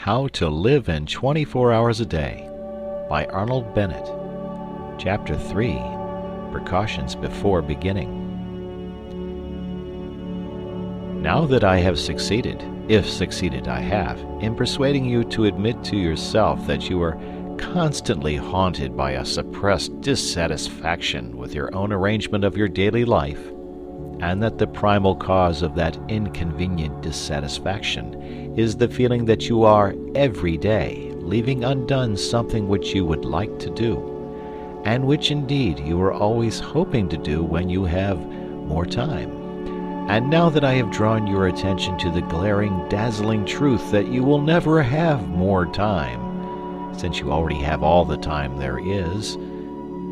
How to Live in 24 Hours a Day by Arnold Bennett. Chapter 3, Precautions Before Beginning. Now that I have succeeded, if succeeded I have, in persuading you to admit to yourself that you are constantly haunted by a suppressed dissatisfaction with your own arrangement of your daily life, and that the primal cause of that inconvenient dissatisfaction is the feeling that you are, every day, leaving undone something which you would like to do, and which indeed you are always hoping to do when you have more time. And now that I have drawn your attention to the glaring, dazzling truth that you will never have more time, since you already have all the time there is,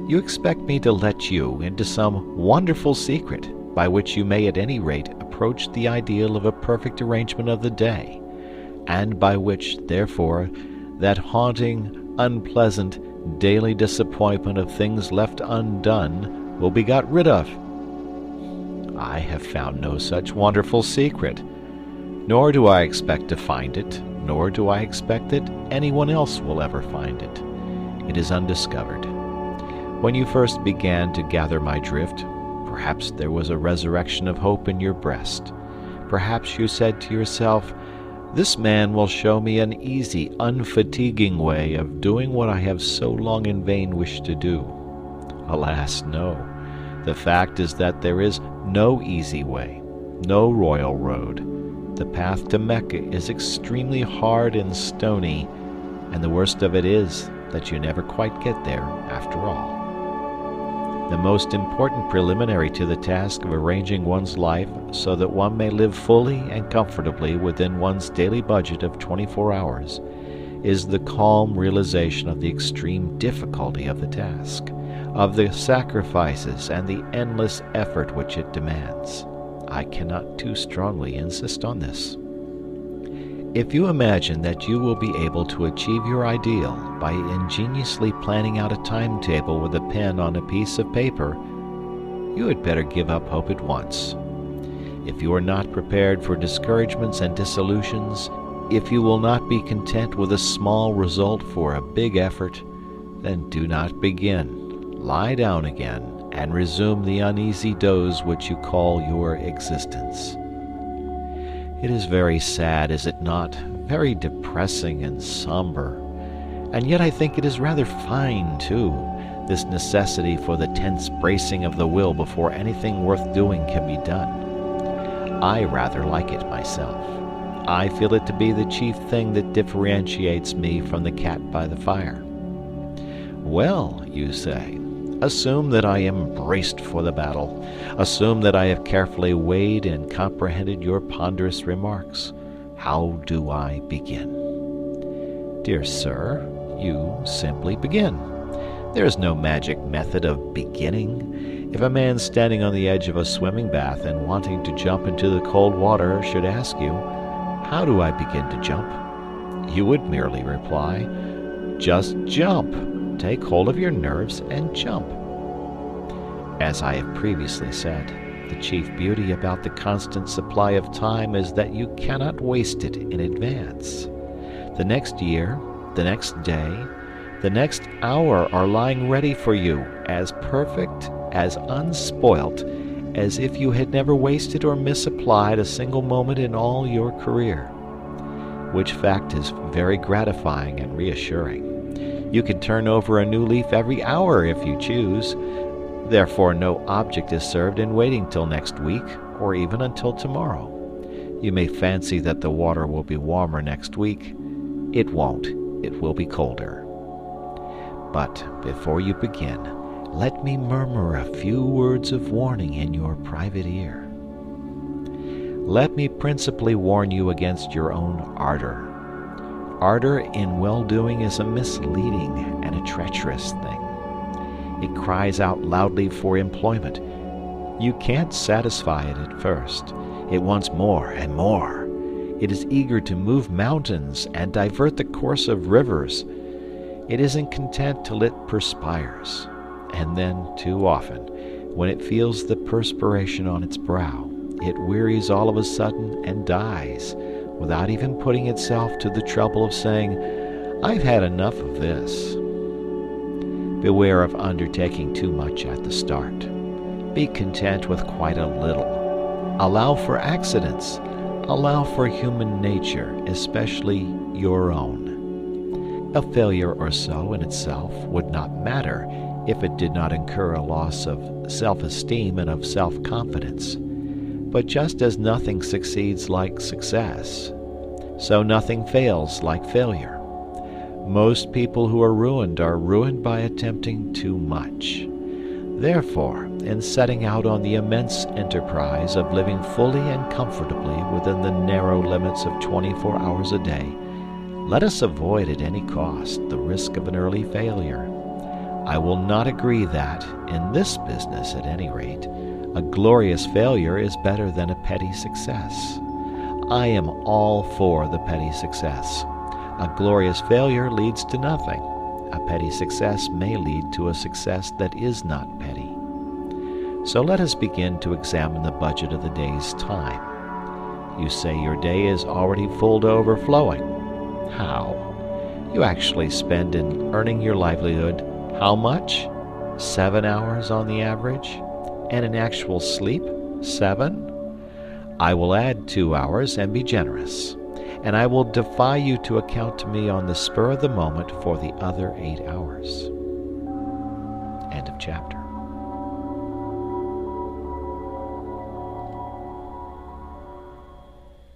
you expect me to let you into some wonderful secret by which you may at any rate approach the ideal of a perfect arrangement of the day, and by which, therefore, that haunting, unpleasant, daily disappointment of things left undone will be got rid of. I have found no such wonderful secret, nor do I expect to find it, nor do I expect that anyone else will ever find it. It is undiscovered. When you first began to gather my drift, perhaps there was a resurrection of hope in your breast. Perhaps you said to yourself, "This man will show me an easy, unfatiguing way of doing what I have so long in vain wished to do." Alas, no. The fact is that there is no easy way, no royal road. The path to Mecca is extremely hard and stony, and the worst of it is that you never quite get there after all. The most important preliminary to the task of arranging one's life so that one may live fully and comfortably within one's daily budget of 24 hours is the calm realization of the extreme difficulty of the task, of the sacrifices and the endless effort which it demands. I cannot too strongly insist on this. If you imagine that you will be able to achieve your ideal by ingeniously planning out a timetable with a pen on a piece of paper, you had better give up hope at once. If you are not prepared for discouragements and disillusions, if you will not be content with a small result for a big effort, then do not begin. Lie down again and resume the uneasy doze which you call your existence. It is very sad, is it not? Very depressing and somber. And yet I think it is rather fine, too, this necessity for the tense bracing of the will before anything worth doing can be done. I rather like it myself. I feel it to be the chief thing that differentiates me from the cat by the fire. Well, you say, assume that I am braced for the battle. Assume that I have carefully weighed and comprehended your ponderous remarks. How do I begin? Dear sir, you simply begin. There is no magic method of beginning. If a man standing on the edge of a swimming bath and wanting to jump into the cold water should ask you, "How do I begin to jump?" you would merely reply, "Just jump. Take hold of your nerves and jump." As I have previously said, the chief beauty about the constant supply of time is that you cannot waste it in advance. The next year, the next day, the next hour are lying ready for you, as perfect, as unspoilt, as if you had never wasted or misapplied a single moment in all your career, which fact is very gratifying and reassuring. You can turn over a new leaf every hour if you choose. Therefore, no object is served in waiting till next week, or even until tomorrow. You may fancy that the water will be warmer next week. It won't. It will be colder. But before you begin, let me murmur a few words of warning in your private ear. Let me principally warn you against your own ardor. Ardor in well-doing is a misleading and a treacherous thing. It cries out loudly for employment. You can't satisfy it at first. It wants more and more. It is eager to move mountains and divert the course of rivers. It isn't content till it perspires. And then, too often, when it feels the perspiration on its brow, it wearies all of a sudden and dies, without even putting itself to the trouble of saying, "I've had enough of this." Beware of undertaking too much at the start. Be content with quite a little. Allow for accidents. Allow for human nature, especially your own. A failure or so in itself would not matter if it did not incur a loss of self-esteem and of self-confidence. But just as nothing succeeds like success, so nothing fails like failure. Most people who are ruined by attempting too much. Therefore, in setting out on the immense enterprise of living fully and comfortably within the narrow limits of 24 hours a day, let us avoid at any cost the risk of an early failure. I will not agree that, in this business at any rate, a glorious failure is better than a petty success. I am all for the petty success. A glorious failure leads to nothing. A petty success may lead to a success that is not petty. So let us begin to examine the budget of the day's time. You say your day is already full to overflowing. How? You actually spend in earning your livelihood how much? 7 hours on the average? And in actual sleep, 7? I will add 2 hours and be generous. And I will defy you to account to me on the spur of the moment for the other 8 hours. End of chapter.